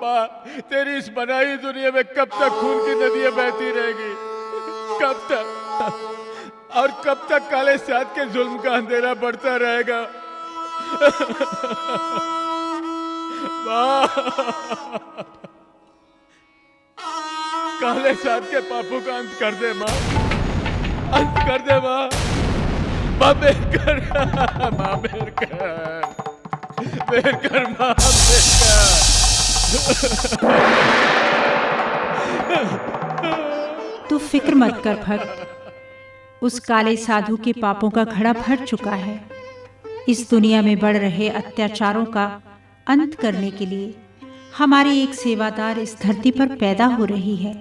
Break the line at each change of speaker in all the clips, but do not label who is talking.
माँ, तेरी इस बनाई दुनिया में कब तक खून की नदियां बहती रहेगी? कब तक? और कब तक काले साथ के जुल्म का अंधेरा बढ़ता रहेगा? माँ, काले साथ के पापों का अंत कर दे माँ, अंत कर दे माँ। माँ मेर कर, माँ मेर कर, मेर कर माँ, मेर कर।
तू फिक्र मत कर भक्त, उस काले साधु के पापों का घड़ा भर चुका है। इस दुनिया में बढ़ रहे अत्याचारों का अंत करने के लिए हमारी एक सेवादार इस धरती पर पैदा हो रही है।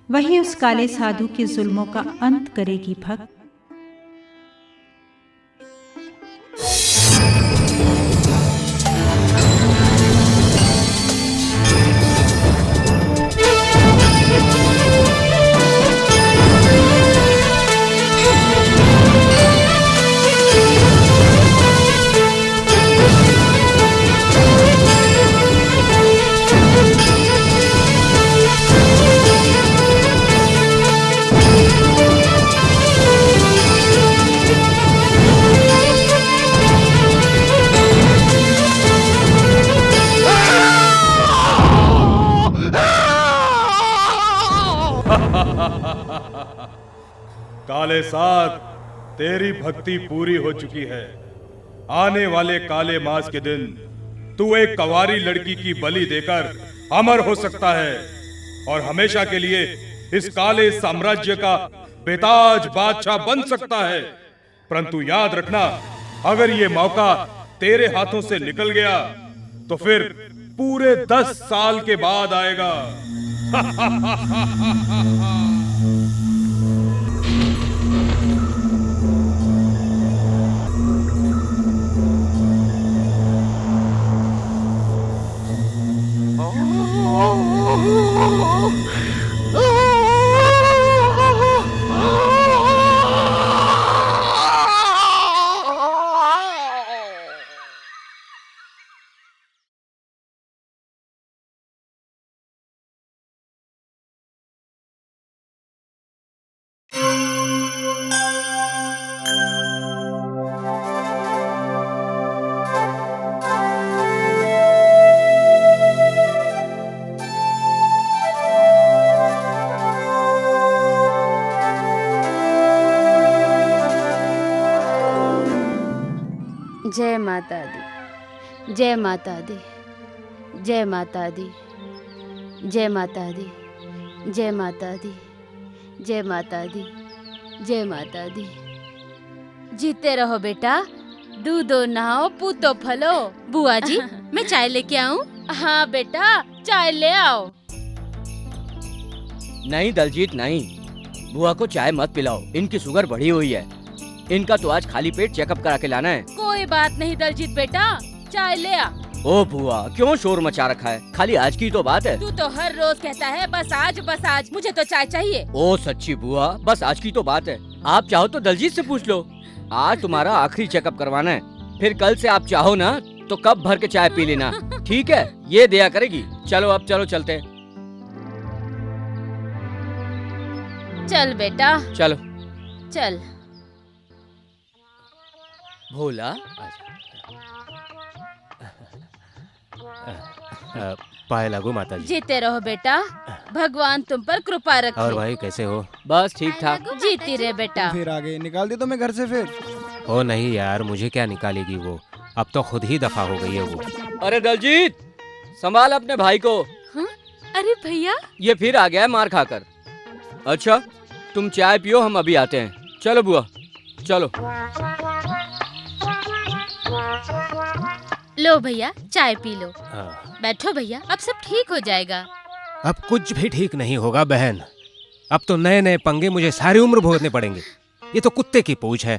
वही उस काले साधु के जुल्मों का अंत करेगी भक्त।
काले साथ, तेरी भक्ति पूरी हो चुकी है। आने वाले काले मास के दिन तू एक कंवारी लड़की की बलि देकर अमर हो सकता है और हमेशा के लिए इस काले साम्राज्य का बेताज बादशाह बन सकता है। परंतु याद रखना, अगर ये मौका तेरे हाथों से निकल गया तो फिर पूरे 10 साल के बाद आएगा।
जय माता दी, जय माता दी, जय माता दी, जय माता दी, जय माता दी, जय माता दी, जय माता दी। जीते रहो बेटा, दूधो नहाओ पूतो फलो। बुआ जी, मैं चाय लेके आऊं? हाँ बेटा, चाय ले आओ।
नहीं दलजीत नहीं, बुआ को चाय मत पिलाओ, इनकी शुगर बढ़ी हुई है। इनका तो आज खाली पेट चेकअप करा के लाना है।
कोई बात नहीं दलजीत बेटा, चाय ले आ।
ओ बुआ, क्यों शोर मचा रखा है? खाली आज की तो बात है।
तू तो हर रोज कहता है बस आज, मुझे तो चाय चाहिए।
ओ सच्ची बुआ, बस आज की तो बात है। आप चाहो तो दलजीत से पूछ लो। आज तुम्हारा आखिरी चेकअप करवाना है, फिर कल से आप चाहो ना तो कब भर के चाय पी लेना। ठीक है, ये दिया करेगी। चलो अब चलो चलते।
चल बेटा,
चलो।
चल।
भोला
पाए लागू माता जी।
जीते रहो बेटा, भगवान तुम पर कृपा रखे।
और भाई कैसे हो?
बस ठीक ठाक।
जीती रहे बेटा।
फिर आगे निकाल दी तो मैं घर से फिर।
हो नहीं यार, मुझे क्या निकालेगी वो, अब तो खुद ही दफा हो गई है वो।
अरे दलजीत, संभाल अपने भाई को।
हाँ? अरे भैया,
ये फिर आ गया है मार खाकर। अच्छा तुम चाय पियो, हम अभी आते हैं। चलो बुआ चलो।
लो भैया चाय पी लो।
हाँ।
बैठो भैया, अब सब ठीक हो जाएगा।
अब कुछ भी ठीक नहीं होगा बहन, अब तो नए नए पंगे मुझे सारी उम्र भोगने पड़ेंगे। ये तो कुत्ते की पूंछ है।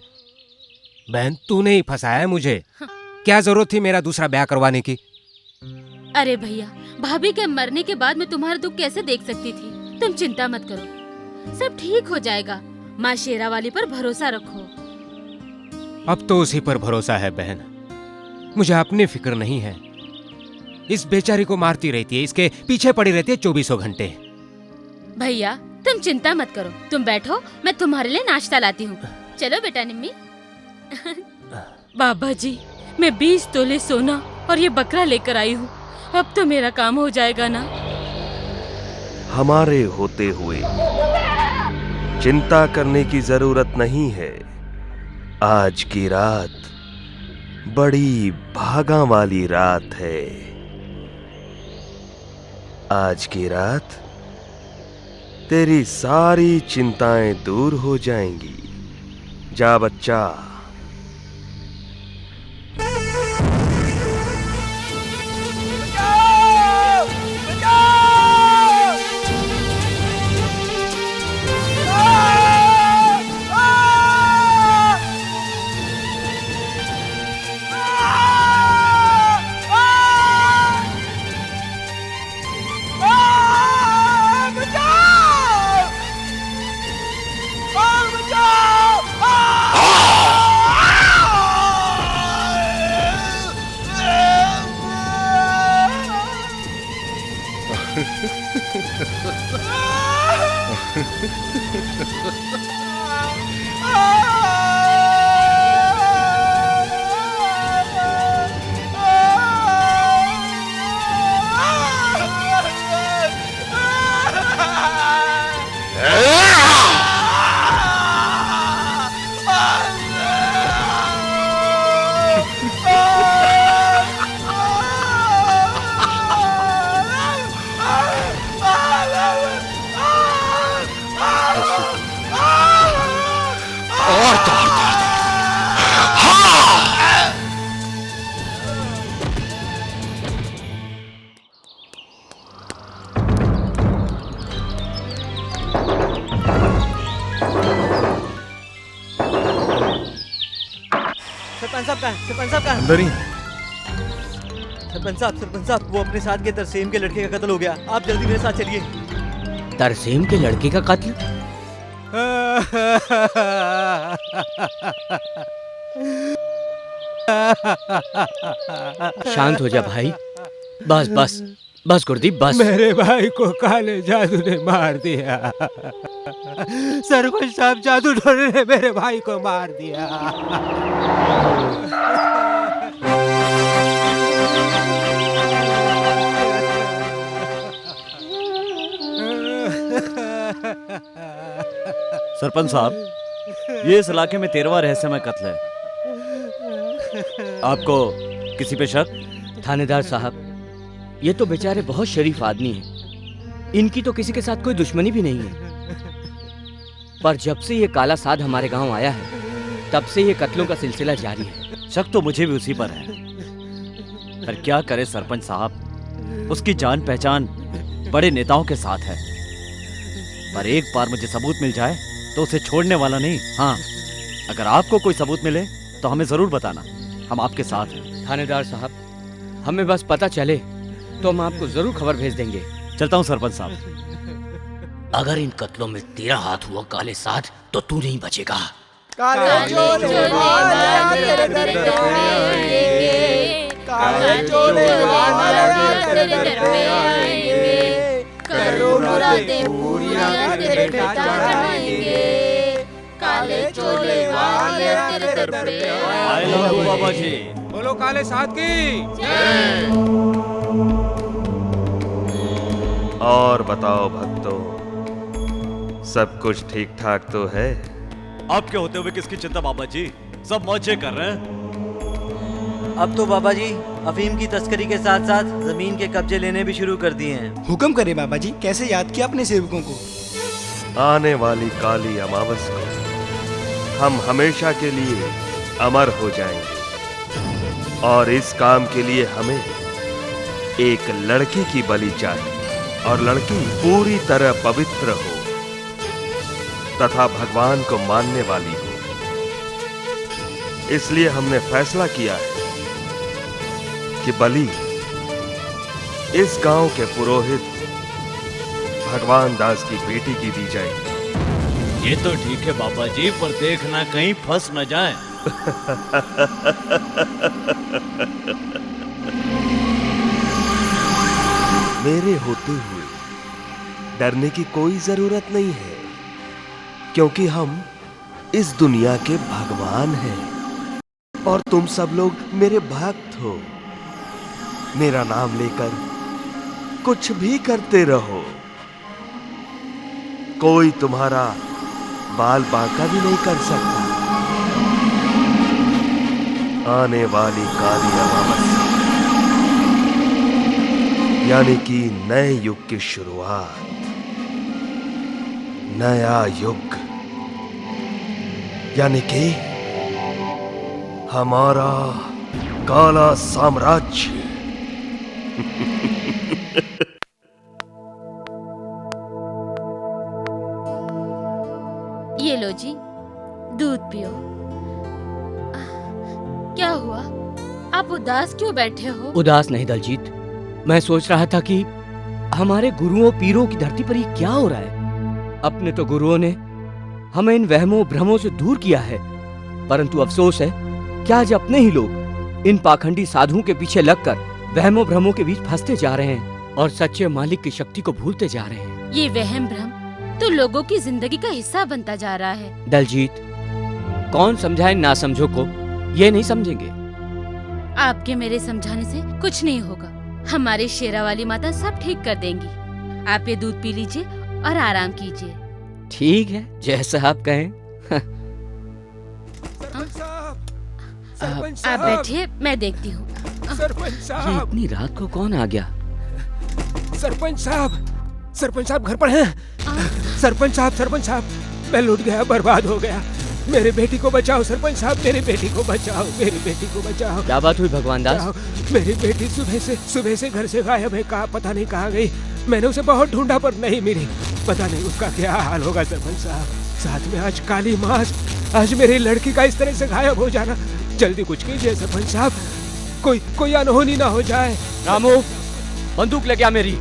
बहन तूने ही फंसाया है मुझे। क्या जरूरत थी मेरा दूसरा ब्याह करवाने की?
अरे भैया, भाभी के मरने के बाद मैं तुम्हारा दुख कैसे देख सकती थी? तुम चिंता मत करो, सब ठीक हो जाएगा। माँ शेरा वाली पर भरोसा रखो।
अब तो उसी पर भरोसा है बहन। मुझे अपनी फिक्र नहीं है। इस बेचारी को मारती रहती है, इसके पीछे पड़ी रहती है 24 घंटे।
भैया तुम चिंता मत करो, तुम बैठो, मैं तुम्हारे लिए नाश्ता लाती हूँ। चलो बेटा निम्मी। बाबा जी, मैं 20 तोले सोना और ये बकरा लेकर आई हूँ। अब तो मेरा काम हो जाएगा ना?
हमारे होते हुए चिंता करने की जरूरत नहीं है। आज की रात बड़ी भागा वाली रात है। आज की रात तेरी सारी चिंताएं दूर हो जाएंगी। जा बच्चा।
सरपंच साहब कहाँ?
अंदर ही।
सरपंच साहब वो अपने साथ के तरसेम के लड़के का कत्ल हो गया। आप जल्दी मेरे साथ चलिए। तरसेम के लड़के का कत्ल? शांत हो जा भाई। बस बस बस गुरदीप बस।
मेरे भाई को काले जादू ने मार दिया। सरपंच साहब, जादू टोने ने मेरे भाई को मार दिया।
सरपंच साहब, ये इस इलाके में 13वां रहस्यमय कत्ल है। आपको किसी पे शक?
थानेदार साहब, ये तो बेचारे बहुत शरीफ आदमी हैं। इनकी तो किसी के साथ कोई दुश्मनी भी नहीं है। पर जब से ये काला साध हमारे गांव आया है, तब से ये कत्लों का सिलसिला जारी है।
शक तो मुझे भी उसी पर है, पर क्या करे सरपंच साहब, उसकी जान पहचान बड़े नेताओं के साथ है। पर एक बार मुझे सबूत मिल जाए तो उसे छोड़ने वाला नहीं। हाँ, अगर आपको कोई सबूत मिले तो हमें जरूर बताना, हम आपके साथ हैं।
थानेदार साहब, हमें बस पता चले तो हम आपको जरूर खबर भेज देंगे।
चलता हूँ सरपंच साहब।
अगर इन कत्लों में तेरा हाथ हुआ काले साथ, तो तू नहीं बचेगा।
काले चोले वाले तेरे दर पे आएंगे, काले चोले वाले तेरे दर पे आएंगे, करो मुरादें पूरियां तेरे पे चढ़ाएंगे, काले चोले वाले तेरे दर पे आएंगे।
बाबा जी
बोलो काले साथ की।
और बताओ भक्तों, सब कुछ ठीक ठाक तो है?
आपके होते हुए किसकी चिंता बाबा जी, सब मौजे कर रहे हैं।
अब तो बाबा जी अफीम की तस्करी के साथ साथ जमीन के कब्जे लेने भी शुरू कर दिए हैं।
हुक्म करे बाबा जी, कैसे याद किया अपने सेवकों को?
आने वाली काली अमावस को हम हमेशा के लिए अमर हो जाएंगे, और इस काम के लिए हमें एक लड़की की बलि चाहिए, और लड़की पूरी तरह पवित्र हो तथा भगवान को मानने वाली हो। इसलिए हमने फैसला किया है कि बलि इस गांव के पुरोहित भगवान दास की बेटी की दी जाएगी।
ये तो ठीक है बाबा जी, पर देखना कहीं फंस न जाए।
मेरे होते हुए डरने की कोई जरूरत नहीं है, क्योंकि हम इस दुनिया के भगवान हैं और तुम सब लोग मेरे भक्त हो। मेरा नाम लेकर कुछ भी करते रहो, कोई तुम्हारा बाल बांका भी नहीं कर सकता। आने वाली काली अमावस्या यानी कि नए युग की शुरुआत, नया युग यानी कि हमारा काला साम्राज्य।
ये लो जी, दूध पियो। क्या हुआ, आप उदास क्यों बैठे हो?
उदास नहीं दलजीत, मैं सोच रहा था कि हमारे गुरुओं पीरों की धरती पर ये क्या हो रहा है। अपने तो गुरुओं ने हमें इन वहमों भ्रमों से दूर किया है, परंतु अफसोस है कि आज अपने ही लोग इन पाखंडी साधुओं के पीछे लगकर वहमों भ्रमों के बीच फंसते जा रहे हैं और सच्चे मालिक की शक्ति को भूलते जा रहे हैं।
ये वहम भ्रम तो लोगों की जिंदगी का हिस्सा बनता जा रहा है।
दलजीत, कौन समझाए ना समझो को, ये नहीं समझेंगे।
आपके मेरे समझाने से कुछ नहीं होगा। हमारी शेरावाली माता सब ठीक कर देंगी। आप ये दूध पी लीजिए और आराम कीजिए।
ठीक है, जैसा आप कहें।
आप बैठिए, मैं देखती हूँ।
सरपंच
ये
साहब,
इतनी रात को कौन आ गया?
सरपंच साहब घर पर हैं? सरपंच साहब, मैं लूट गया, बर्बाद हो गया। मेरे बेटी को बचाओ सरपंच साहब, मेरी बेटी को बचाओ, मेरी बेटी को बचाओ।
क्या बात हुई भगवान दास?
मेरी बेटी सुबह से घर से गायब है, कहाँ पता नहीं कहाँ गई। मैंने उसे बहुत ढूंढा पर नहीं मिली, पता नहीं उसका क्या हाल होगा सरपंच साहब। साथ में आज काली मास, आज मेरी लड़की का इस तरह से गायब हो जाना, जल्दी कुछ कीजिए सरपंच साहब, कोई अनहोनी ना हो जाए।
रामू, बंदूक लेके आ मेरी।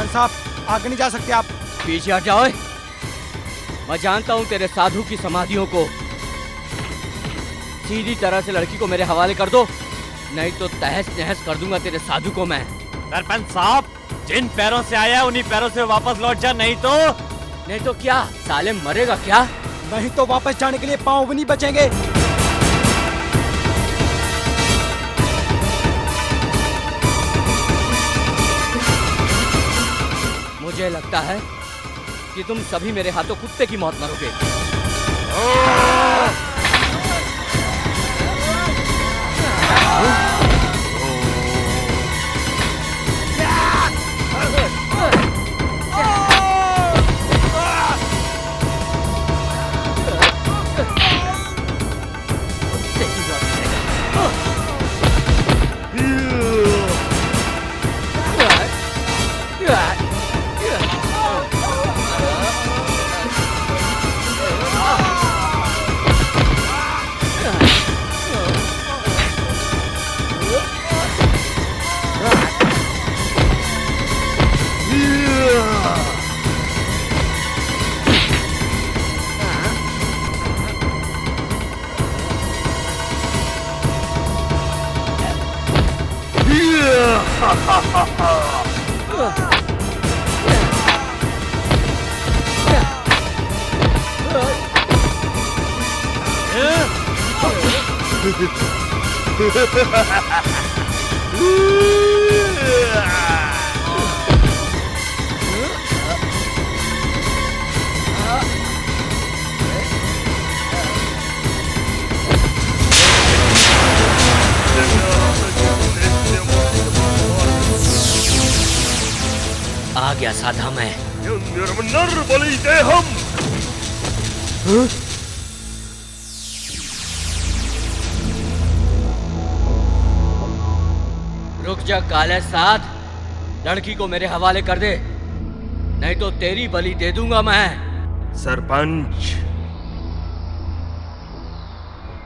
साहब, आगे नहीं जा सकते आप।
पीछे हट जाओ। मैं जानता हूँ तेरे साधु की समाधियों को। सीधी तरह से लड़की को मेरे हवाले कर दो, नहीं तो तहस नहस कर दूंगा तेरे साधु को मैं।
सरपंच साहब, जिन पैरों से आया उन्हीं पैरों से वापस लौट जा, नहीं तो
क्या साले मरेगा क्या?
नहीं तो वापस जाने के लिए पाँव भी नहीं बचेंगे।
मुझे लगता है कि तुम सभी मेरे हाथों कुत्ते की मौत मरोगे। आ गया साधा मैं।
बलि देहम।
रुक जा काले साध, लड़की को मेरे हवाले कर दे, नहीं तो तेरी बलि दे दूंगा मैं।
सरपंच,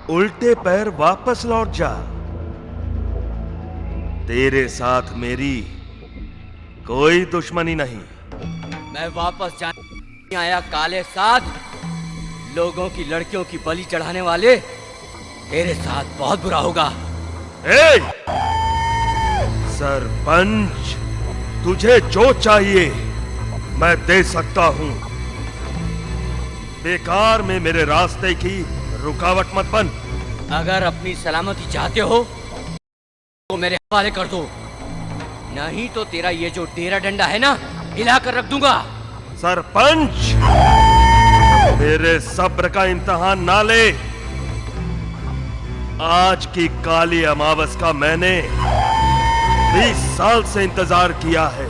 उल्टे पैर वापस लौट जा। तेरे साथ मेरी कोई दुश्मनी नहीं।
मैं वापस जाने नहीं आया काले साध। लोगों की लड़कियों की बलि चढ़ाने वाले, तेरे साथ बहुत बुरा होगा।
ए! सरपंच, तुझे जो चाहिए मैं दे सकता हूं। बेकार में मेरे रास्ते की रुकावट मत बन।
अगर अपनी सलामती चाहते हो तो मेरे हवाले कर दो, नहीं तो तेरा ये जो डेरा डंडा है ना, हिला कर रख दूंगा।
सरपंच, मेरे सब्र का इम्तिहान ना ले। आज की काली अमावस का मैंने 20 साल से इंतजार किया है।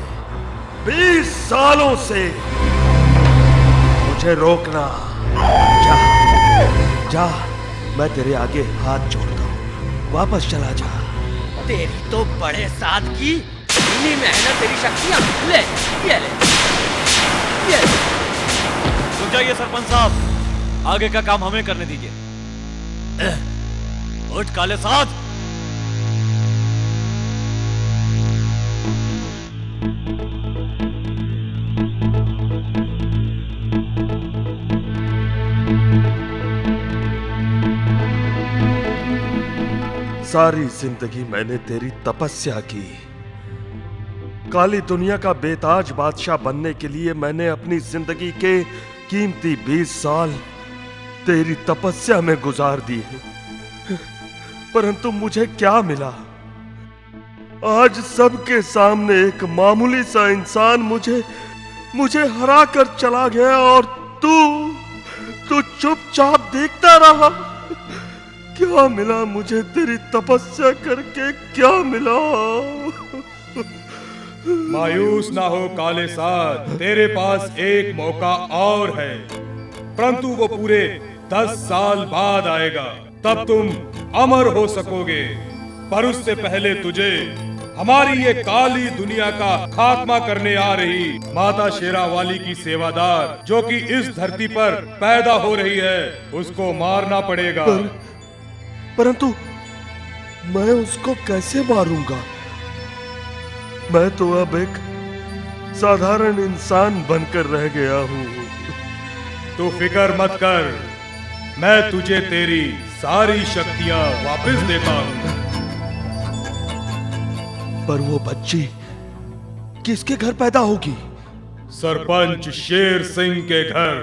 20 सालों से। मुझे रोकना। जा, जा, मैं तेरे आगे हाथ जोड़ता हूं। वापस चला जा।
तेरी तो बड़े साथ की इन्हीं में है ना तेरी शक्तियां। ले, ये ले, ये ले।
रुक जाइए सरपंच साहब, आगे का काम हमें करने दीजिए। उठ काले साथ।
सारी जिंदगी मैंने तेरी तपस्या की। काली दुनिया का बेताज बादशाह बनने के लिए मैंने अपनी जिंदगी के कीमती 20 साल तेरी तपस्या में गुजार दिए। परंतु मुझे क्या मिला? आज सबके सामने एक मामूली सा इंसान मुझे हरा कर चला गया और तू चुपचाप देखता रहा। क्या मिला मुझे तेरी तपस्या करके? क्या मिला?
मायूस ना हो काले साथ, तेरे पास एक मौका और है, परंतु वो पूरे 10 साल बाद आएगा। तब तुम अमर हो सकोगे, पर उससे पहले तुझे हमारी ये काली दुनिया का खात्मा करने आ रही माता शेरावाली की सेवादार, जो कि इस धरती पर पैदा हो रही है, उसको मारना पड़ेगा।
परंतु मैं उसको कैसे मारूंगा? मैं तो अब एक साधारण इंसान बनकर रह गया हूं।
तू फिक्र मत कर, मैं तुझे तेरी सारी शक्तियां वापस देता हूं।
पर वो बच्ची किसके घर पैदा होगी?
सरपंच शेर सिंह के घर।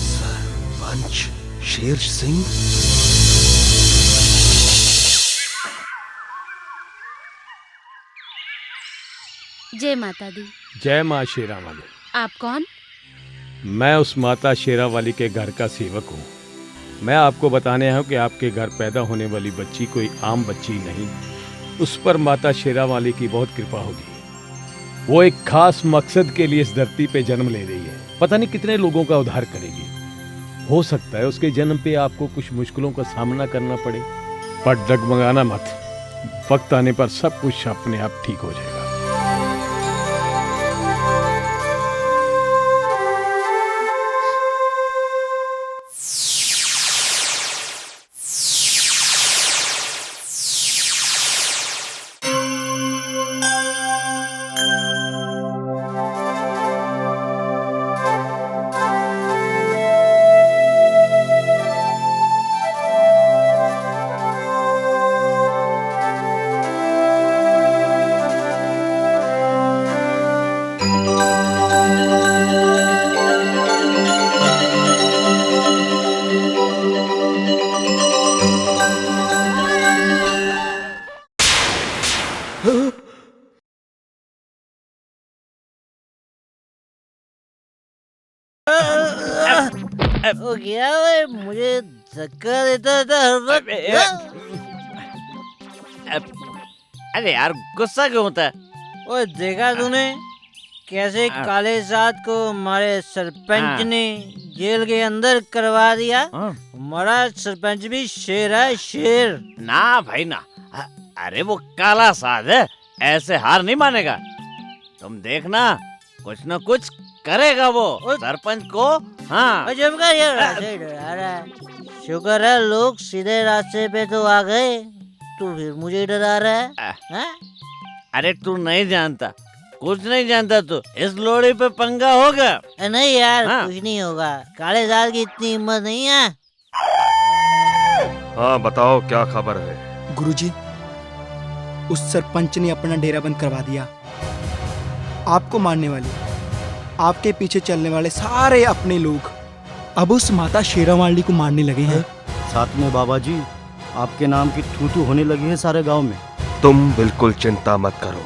सरपंच शेर सिंह?
जय माता दी।
जय माँ शेरा वाली।
आप कौन?
मैं उस माता शेरा वाली के घर का सेवक हूँ। मैं आपको बताने आया हूँ कि आपके घर पैदा होने वाली बच्ची कोई आम बच्ची नहीं, उस पर माता शेरा वाली की बहुत कृपा होगी। वो एक खास मकसद के लिए इस धरती पे जन्म ले रही है। पता नहीं कितने लोगों का उद्धार करेगी। हो सकता है उसके जन्म पे आपको कुछ मुश्किलों का सामना करना पड़े, पर डगमगाना मत, वक्त आने पर सब कुछ अपने आप ठीक हो जाएगा।
ओ क्या है, मुझे धक्का देता था हर वक्त। अरे यार गुस्सा क्यों होता है? ओ देखा तूने कैसे काले साथ को हमारे सरपंच ने जेल के अंदर करवा दिया? हमारा सरपंच भी शेर है, शेर।
ना भाई ना, अरे वो काला साध है, ऐसे हार नहीं मानेगा। तुम देखना कुछ न कुछ करेगा वो सरपंच को। हाँ
अजब का ये रास्ते डरा रहा है। शुक्र है लोग सीधे रास्ते पे तो आ गए, तू फिर मुझे डरा रहा है। हाँ?
अरे तू नहीं जानता, कुछ नहीं जानता तू। इस लोड़ी पे पंगा होगा।
नहीं यार,
हाँ।
कुछ नहीं होगा। काले साथ की इतनी हिम्मत नहीं है।
हाँ बताओ क्या खबर है?
गुरुजी, उस सरपंच ने अपना डेरा बंद करवा दिया। आपको मारने वाले, आपके पीछे चलने वाले सारे अपने लोग अब उस माता शेरावाली को मारने लगे हैं।
साथ में बाबा जी, आपके नाम की थू-थू होने लगी है सारे गांव में।
तुम बिल्कुल चिंता मत करो।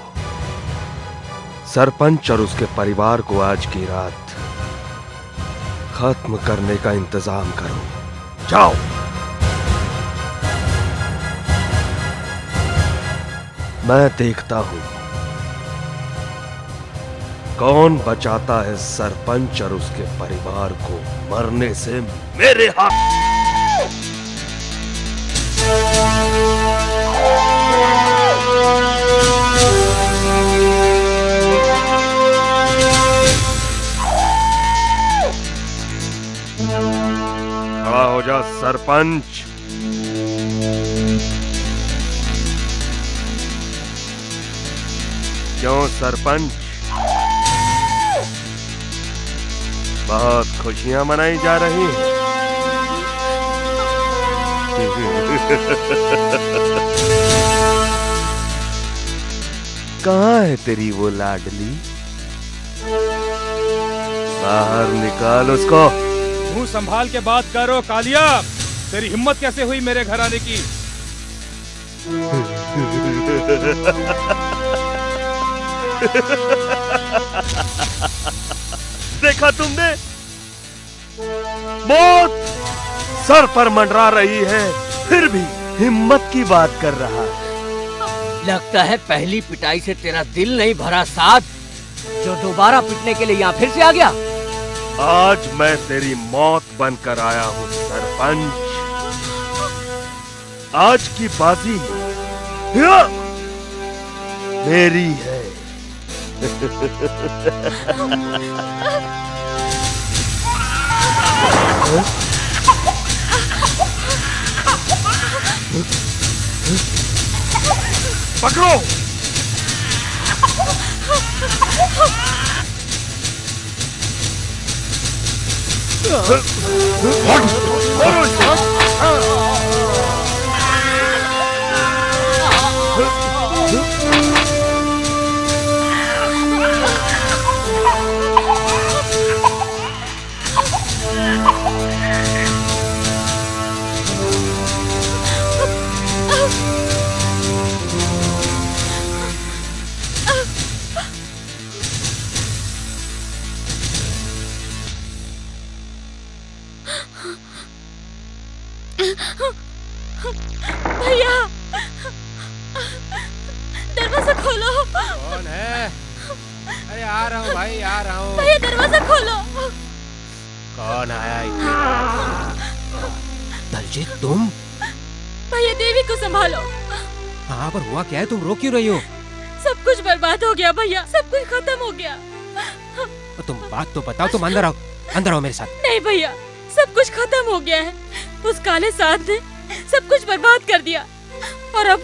सरपंच और उसके परिवार को आज की रात खत्म करने का इंतजाम करो। जाओ। मैं देखता हूं कौन बचाता है सरपंच और उसके परिवार को मरने से मेरे हाथ। खड़ा हो जा सरपंच। क्यों सरपंच, बहुत खुशियां मनाई जा रही हैं। कहाँ है तेरी वो लाडली? बाहर निकाल उसको।
मुंह संभाल के बात करो कालिया। तेरी हिम्मत कैसे हुई मेरे घर आने की?
देखा तुमने, मौत सर पर मंडरा रही है, फिर भी हिम्मत की बात कर रहा है।
लगता है पहली पिटाई से तेरा दिल नहीं भरा साथ, जो दोबारा पिटने के लिए यहाँ फिर से आ गया।
आज मैं तेरी मौत बनकर आया हूँ सरपंच। आज की बाजी मेरी है। पकड़ो।
भैया, दरवाजा खोलो।
कौन है? अरे आ रहा हूँ भाई, आ रहा हूँ।
भैया दरवाजा खोलो।
कौन आया इतनी रात? दलजीत तुम?
भैया देवी को संभालो।
हाँ पर हुआ क्या है, तुम रो क्यों रही हो?
सब कुछ बर्बाद हो गया भैया, सब कुछ खत्म हो गया।
तुम बात तो बताओ, तुम अंदर आओ, अंदर आओ मेरे साथ।
नहीं भैया, सब कुछ खत्म हो गया है। उस काले साथ ने सब कुछ बर्बाद कर दिया और अब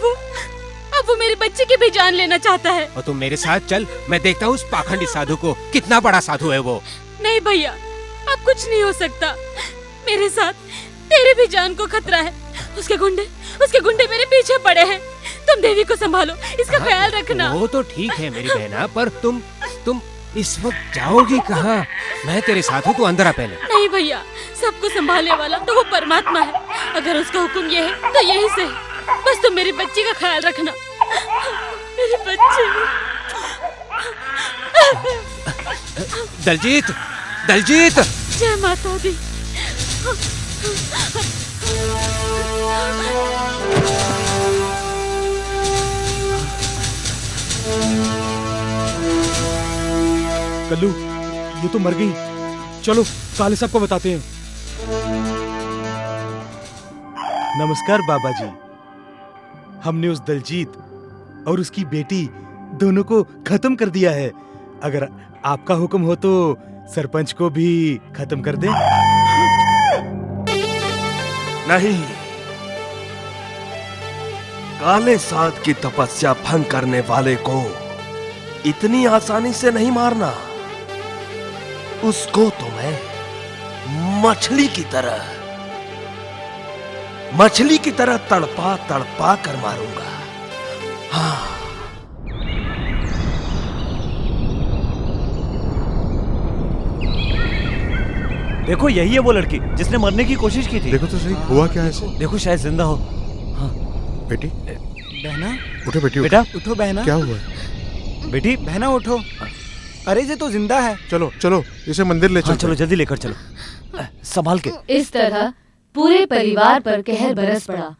वो मेरे बच्चे की भी जान लेना चाहता है।
और तुम मेरे साथ चल, मैं देखता हूँ उस पाखंडी साधु को, कितना बड़ा साधु है वो।
नहीं भैया, अब कुछ नहीं हो सकता। मेरे साथ तेरे भी जान को खतरा है। उसके गुंडे मेरे पीछे पड़े हैं। तुम देवी को संभालो, इसका ख्याल रखना।
वो तो ठीक है मेरी बहना, पर तुम इस वक्त जाओगी कहाँ? मैं तेरे साथ हूँ, तू अंदर आ पहले।
नहीं भैया, सबको संभालने वाला तो वो परमात्मा है। अगर उसका हुक्म ये है तो यही सही। बस तुम मेरी बच्ची का ख्याल रखना। मेरी
दलजीत, दलजीत।
जय माता दी।
कल्लू, ये तो मर गई। चलो काले साहब को बताते हैं। नमस्कार बाबा जी। हमने उस दलजीत और उसकी बेटी दोनों को खत्म कर दिया है। अगर आपका हुक्म हो तो सरपंच को भी खत्म कर दें।
नहीं, काले साध की तपस्या भंग करने वाले को इतनी आसानी से नहीं मारना। उसको तो मैं मछली की तरह तड़पा तड़पा कर मारूंगा। हाँ।
देखो यही है वो लड़की जिसने मरने की कोशिश की थी।
देखो तो सही, हुआ क्या है इसे?
देखो शायद जिंदा हो। हाँ।
बेटी,
बहना
उठो बेटी,
बेटा
उठो। बहना
क्या हुआ?
बेटी
बहना उठो। अरे ये तो जिंदा है।
चलो चलो इसे मंदिर ले चलो।
चलो जल्दी लेकर चलो, संभाल के।
इस तरह पूरे परिवार पर कहर बरस पड़ा।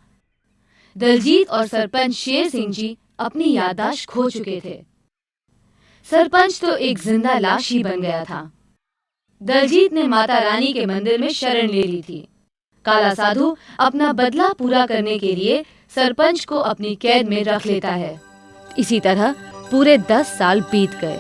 दलजीत और सरपंच शेर सिंह जी अपनी याददाश्त खो चुके थे। सरपंच तो एक जिंदा लाश ही बन गया था। दलजीत ने माता रानी के मंदिर में शरण ले ली थी। काला साधु अपना बदला पूरा करने के लिए सरपंच को अपनी कैद में रख लेता है। इसी तरह पूरे 10 साल बीत गए।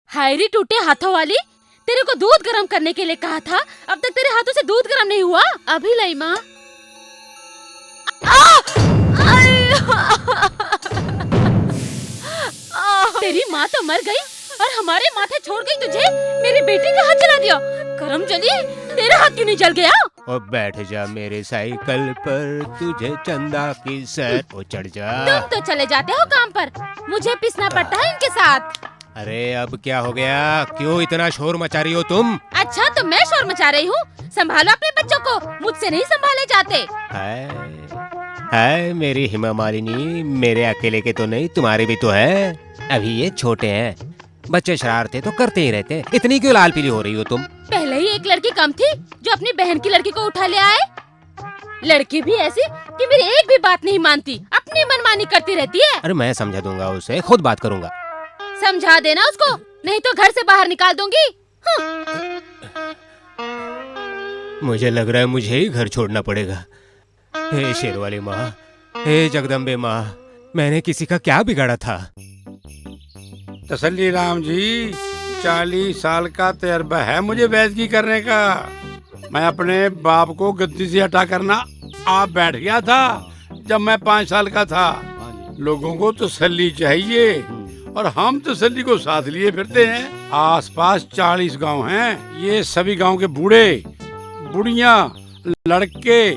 हायरी टूटे हाथों वाली, तेरे को दूध गर्म करने के लिए कहा था, अब तक तेरे हाथों से दूध गर्म नहीं हुआ।
अभी लाई माँ।
तेरी माँ तो मर गई और हमारे माथे छोड़ गई तुझे। मेरी बेटी का हाथ जला दिया। करम जली, तेरा हाथ क्यों नहीं जल गया?
और बैठ जा मेरे साइकिल पर, तुझे चंदा की सर ओ चढ़ जा।
तुम तो चले जाते हो काम पर, मुझे पिसना पड़ता है इनके साथ।
अरे अब क्या हो गया? क्यों इतना शोर मचा रही हो तुम?
अच्छा तो मैं शोर मचा रही हूँ? संभालो अपने बच्चों को, मुझसे नहीं संभाले जाते।
हाय मेरी हेमा मालिनी, मेरे अकेले के तो नहीं, तुम्हारे भी तो है। अभी ये छोटे हैं, बच्चे शरारते तो करते ही रहते। इतनी क्यों लाल पीली हो रही हो तुम?
पहले ही एक लड़की कम थी जो अपनी बहन की लड़की को उठा ले आए। लड़की भी ऐसी कि मेरी एक भी बात नहीं मानती, अपनी मनमानी करती रहती है।
अरे मैं समझा दूंगा उसे, खुद बात करूंगा।
समझा देना उसको, नहीं तो घर से बाहर निकाल दूंगी।
मुझे लग रहा है मुझे ही घर छोड़ना पड़ेगा। हे शेर वाली माँ, हे जगदम्बे माँ, मैंने किसी का क्या बिगाड़ा था?
तसल्ली राम जी, 40 साल का तजर्बा है मुझे वैदगी करने का। मैं अपने बाप को गद्दी से हटा करना आप बैठ गया था जब मैं 5 साल का था। लोगों को तसल्ली चाहिए और हम तसल्ली को साथ लिए फिरते हैं। आसपास 40 गांव हैं। ये सभी गांव के बूढ़े, बुढ़ियाँ, लड़के,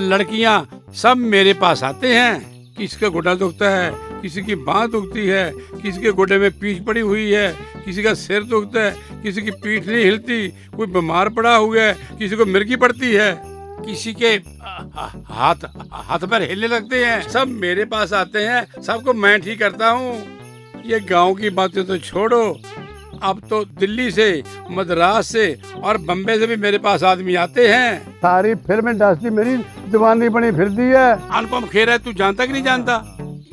लड़कियाँ सब मेरे पास आते हैं। किसी का घुटना दुखता है, किसी की बांह दुखती है, किसी के गोडे में पीछ पड़ी हुई है, किसी का सिर दुखता है, किसी की पीठ नहीं हिलती, कोई बीमार पड़ा हुआ है, किसी को मिर्गी पड़ती है, किसी के हाथ पैर हिलने लगते हैं। सब मेरे पास आते हैं, सबको मैं ठीक करता हूँ। ये गांव की बातें तो छोड़ो, अब तो दिल्ली से, मद्रास से और बम्बे से भी मेरे पास आदमी आते हैं। सारी फिल्म इंडस्ट्री मेरी दीवानी बनी फिरती है। अनुपम खेर है, तू जानता कि नहीं जानता?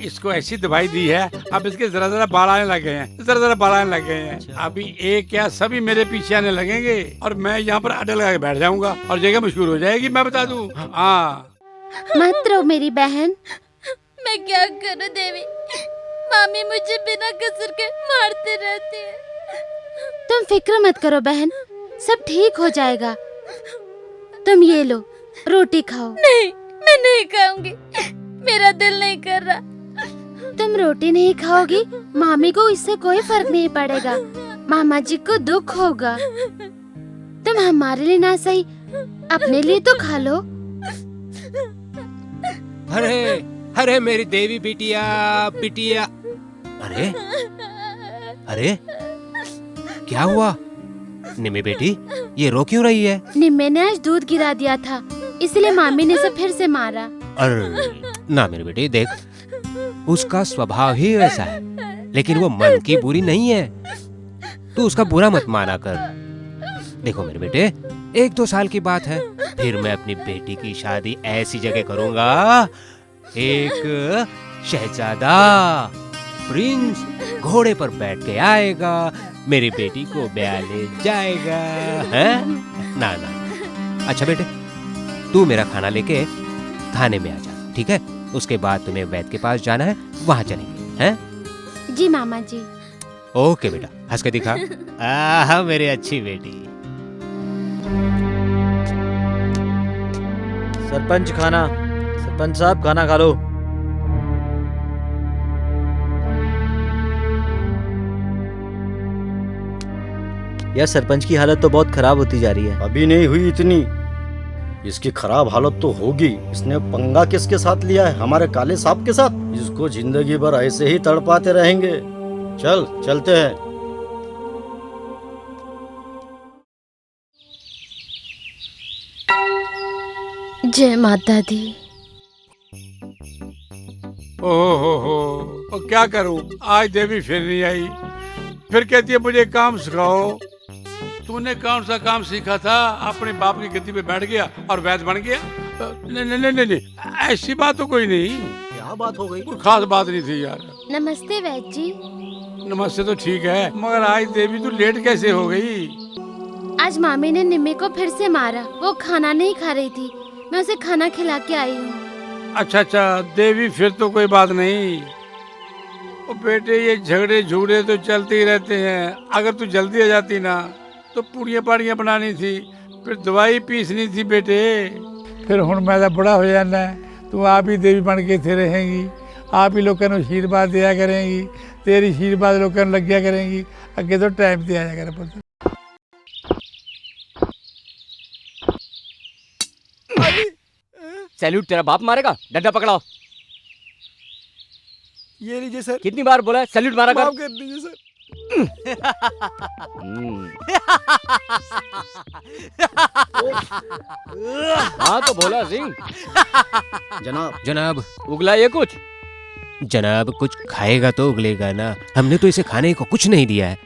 इसको ऐसी दवाई दी है, अब इसके जरा जरा बाल आने लग गए हैं, जरा जरा बाल आने लग गए हैं। अभी एक क्या सभी मेरे पीछे आने लगेंगे और मैं यहाँ पर अड्डा लगा के बैठ जाऊंगा और जगह मशहूर हो जाएगी, मैं बता दूं। हाँ
मत रो मेरी बहन।
मैं क्या करूं देवी, मामी मुझे बिना कसर के मारते रहती है।
तुम फिक्र मत करो बहन, सब ठीक हो जाएगा। तुम ये लो, रोटी खाओ।
नहीं, मैं नहीं खाऊंगी, मेरा दिल नहीं कर रहा।
तुम रोटी नहीं खाओगी, मामी को इससे कोई फर्क नहीं पड़ेगा, मामा जी को दुख होगा। तुम हमारे लिए ना सही, अपने लिए तो खा लो।
अरे अरे मेरी देवी बिटिया, बिटिया। अरे अरे क्या हुआ? निमी बेटी, ये रो क्यों रही है?
निम्मे ने आज दूध गिरा दिया था, इसलिए मामी ने उसे फिर से मारा।
अरे ना मेरे बेटे, देख उसका स्वभाव ही वैसा है, लेकिन वो मन की बुरी नहीं है। तू उसका बुरा मत माना कर। देखो मेरे बेटे, 1-2 साल की बात है, फिर मैं अपनी बेटी की शादी ऐसी जगह करूंगा, एक शहजादा प्रिंस घोड़े पर बैठ के आएगा, मेरी बेटी को ब्याह ले जाएगा, है? ना ना। अच्छा बेटे, तू मेरा खाना लेके थाने में आ जा, ठीक है? उसके बाद तुम्हें वैद्य के पास जाना है, वहां चलेंगे, हैं?
जी मामा जी।
ओके बेटा, हंस के दिखा। आहा मेरी अच्छी बेटी।
सरपंच खाना, सरपंच साहब खाना खा लो। यार सरपंच की हालत तो बहुत खराब होती जा रही है।
अभी नहीं हुई इतनी, इसकी खराब हालत तो होगी। इसने पंगा किसके साथ लिया है? हमारे काले सांप के साथ। इसको जिंदगी भर ऐसे ही तड़पाते रहेंगे। चल चलते हैं।
जय माता दी।
ओहो, क्या करूं, आज देवी फिर नहीं आई। फिर कहती है मुझे काम सिखाओ। तूने कौन सा काम सीखा था? अपने बाप की गद्दी पे बैठ गया और वैद्य बन गया? नहीं नहीं नहीं नहीं, ऐसी बात तो कोई नहीं।
क्या बात हो गई?
कोई खास बात नहीं थी यार।
नमस्ते वैद्य जी।
नमस्ते तो ठीक है, मगर आज देवी तू लेट कैसे हो गई?
आज मामी ने निम्मे को फिर से मारा। वो खाना नहीं खा रही थी, मैं उसे खाना खिला के आई हूँ।
अच्छा देवी, फिर तो कोई बात नहीं। ओ बेटे, ये झगड़े झूड़े तो चलते ही रहते हैं। अगर तू जल्दी आ जाती ना तो पूड़ियाँ पाड़ियाँ बनानी थी, फिर दवाई पीसनी थी बेटे। फिर हुण मैं तो बड़ा हो जाना, तू आप ही देवी बन के थे रहेंगी, आप ही लोगों को आशीर्वाद दिया करेंगी, तेरी आशीर्वाद लोगों को लग गया करेंगी। अगे तो टाइम से आया करे पुत्र।
सैल्यूट तेरा बाप मारेगा। डंडा पकड़ाओ।
ये लीजिए सर।
कितनी बार बोला है सैल्यूट मारा कर?
माफ कर दीजिए सर।
हाँ तो बोला सिंह।
जनाब
उगला ये कुछ?
जनाब कुछ खाएगा तो उगलेगा ना, हमने तो इसे खाने को कुछ नहीं दिया है।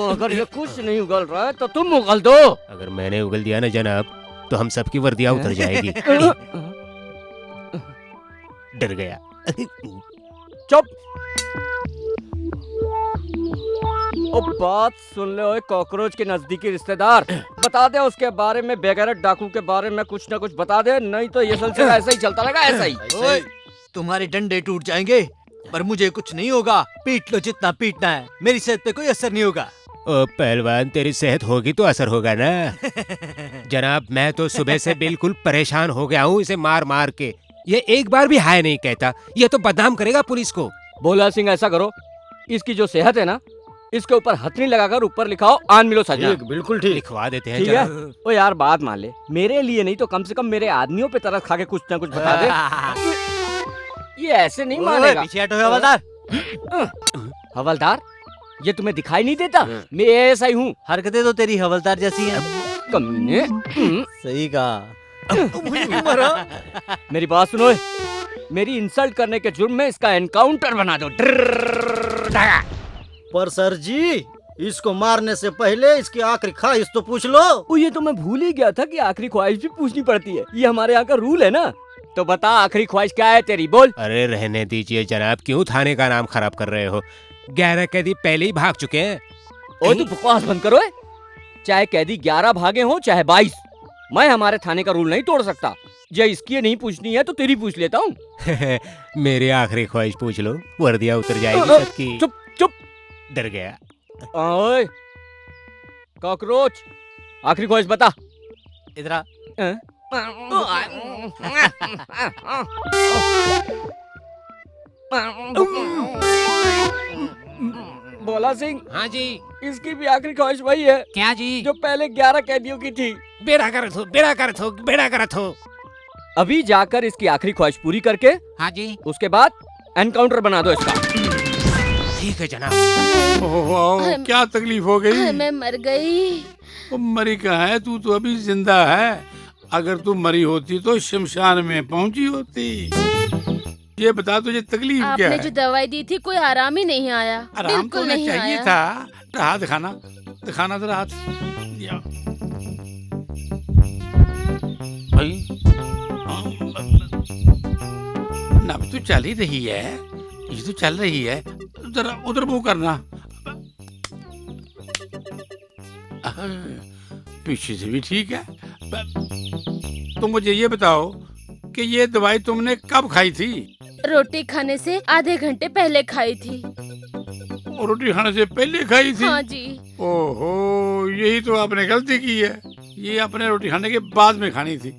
अगर ये कुछ नहीं उगल रहा है तो तुम उगल दो।
अगर मैंने उगल दिया ना जनाब, तो हम सबकी वर्दियां उतर जाएगी। डर गया।
चुप। ओ बात सुन ले ओए कॉकरोच के नजदीकी रिश्तेदार, बता दे उसके बारे में, बेगैरत डाकू के बारे में कुछ न कुछ बता दे, नहीं तो ये सिलसिला ऐसा ही चलता रहेगा, ऐसा ही।
ओए, तुम्हारे डंडे टूट जाएंगे पर मुझे कुछ नहीं होगा। पीट लो जितना पीटना है, मेरी सेहत पे कोई असर नहीं होगा।
ओ पहलवान, तेरी सेहत होगी तो असर होगा ना। जनाब मैं तो सुबह से बिल्कुल परेशान हो गया हूँ इसे मार मार के। ये एक बार भी हाय नहीं कहता, ये तो बदनाम करेगा पुलिस को।
बोला सिंह ऐसा करो, इसकी जो सेहत है ना, इसके ऊपर हथनी लगाकर ऊपर लिखाओ आन मिलो सजना।
बिल्कुल ठीक, लिखवा देते हैं।
ठीक है? ओ यार बात मान ले, मेरे लिए नहीं तो कम से कम मेरे आदमियों पे तरस खा के कुछ ना कुछ बता दे। ये ऐसे नहीं मानेगा।
पीछे हटो हवलदार।
हवलदार? ये तुम्हें दिखाई नहीं देता? मैं ऐसा ही हूँ।
हरकतें तो तेरी हवलदार जैसी हैं।
कमीने।
सही कहा।
मेरी बात सुनो, मेरी इंसल्ट करने के जुर्म में इसका एनकाउंटर बना दो।
पर सर जी, इसको मारने से पहले इसकी आखिरी ख्वाहिश तो पूछ लो।
ओ ये तो मैं भूल ही गया था कि आखिरी ख्वाहिश भी पूछनी पड़ती है। ये हमारे यहाँ का रूल है ना। तो बता आखिरी ख्वाहिश क्या है तेरी, बोल।
अरे रहने दीजिए जनाब, क्यों थाने का नाम खराब कर रहे हो? 11 कैदी पहले ही भाग चुके हैं।
ओ तू बकवास बंद करो। चाहे कैदी 11 भागे हो चाहे 22, मैं हमारे थाने का रूल नहीं तोड़ सकता। जो इसकी नहीं पूछनी है तो तेरी पूछ लेता हूँ।
मेरी आखिरी ख्वाहिश पूछ लो, वर्दियां उतर जाएगी सबकी।
चुप चुप।
डर गया।
ओए कॉकरोच, आखिरी ख्वाहिश बता।
इधर आ।
बोला सिंह।
हाँ जी।
इसकी भी आखिरी ख्वाहिश वही है।
क्या जी?
जो पहले 11 कैदियों की थी।
बेड़ा करत हो, बेड़ा करत हो, बेड़ा करत हो।
अभी जाकर इसकी आखिरी ख्वाहिश पूरी करके,
हाँ जी,
उसके बाद एनकाउंटर बना दो इसका।
ठीक है जनाब।
ओह, क्या तकलीफ हो गई?
मैं मर गई।
वो मरी कहाँ है, तू तो अभी जिंदा है। अगर तू मरी होती तो शमशान में पहुंची होती। ये बता तुझे तकलीफ क्या
आपने
है?
जो दवाई दी थी कोई आराम ही नहीं आया।
आराम
बिल्कुल
तो
नहीं
चाहिए
आया।
था। हाथ दिखाना जरा हाथ। या। ना भी तो चल ही रही है, ये तो चल रही है। जरा उधर मुंह करना। पीछे से भी ठीक है। तुम मुझे ये बताओ कि ये दवाई तुमने कब खाई थी?
रोटी खाने से आधे घंटे पहले खाई थी।
रोटी खाने से पहले खाई थी?
हाँ जी।
ओहो, यही तो आपने गलती की है। ये आपने रोटी खाने के बाद में खानी थी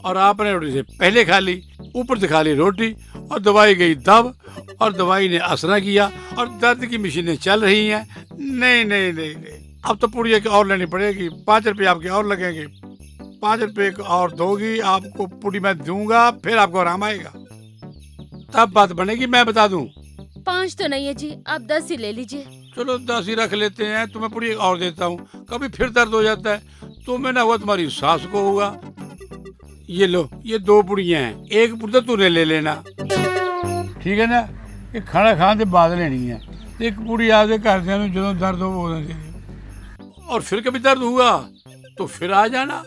और आपने रोटी से पहले खा ली। ऊपर से खा ली रोटी और दवाई गई दब और दवाई ने असर न किया और दर्द की मशीनें चल रही हैं। नहीं नहीं नहीं नहीं, अब तो पुड़िया की और लेनी पड़ेगी। 5 रुपये आपके और लगेंगे। 5 रुपये और दोगी, आपको पुड़ी मैं दूंगा, फिर आपको आराम आएगा। तब बात बनेगी, मैं बता दूं।
5 तो नहीं है जी, आप 10 ही ले लीजिए।
चलो 10 ही रख लेते हैं। तुम्हें पुड़ी और देता हूँ। कभी फिर दर्द हो जाता है, तुम्हें ना हुआ तुम्हारी सास को होगा। ये लो, ये 2 पुड़ियाँ हैं। एक पुड़ी तो तूने ले लेना, ठीक है ना? ये खाना खाने के बाद लेनी है। एक पुड़ी आधे कर देना जो दर्द हो और फिर कभी दर्द हुआ तो फिर आ जाना,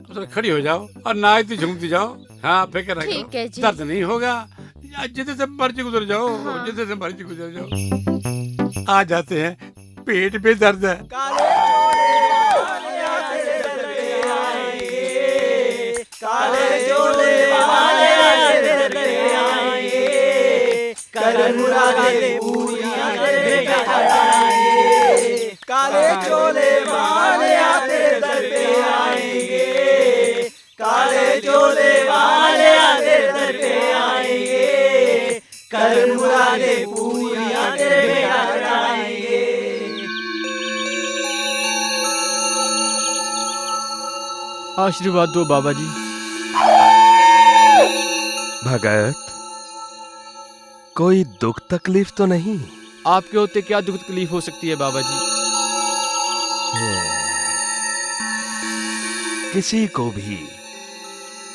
तो खड़ी हो जाओ और ना इतनी झूमती जाओ। हाँ, फिक्र ना
ठीक है
करो,
जी।
दर्द नहीं होगा। जितने से मर्जी गुजर जाओ। हाँ। जितने से मर्जी गुजर जाओ। आ जाते हैं, पेट पे दर्द है।
काले चोले वाले कर मुरादे पूरियां तेरे घर आएंगे। काले चोले वाले तेरे दर पे आएंगे। काले चोले वाले तेरे दर पे आएंगे। कर मुरादे पूरियां तेरे घर आएंगे।
आशीर्वाद दो बाबा जी।
भगत, कोई दुख तकलीफ तो नहीं?
आपके होते क्या दुख तकलीफ हो सकती है बाबा जी?
किसी को भी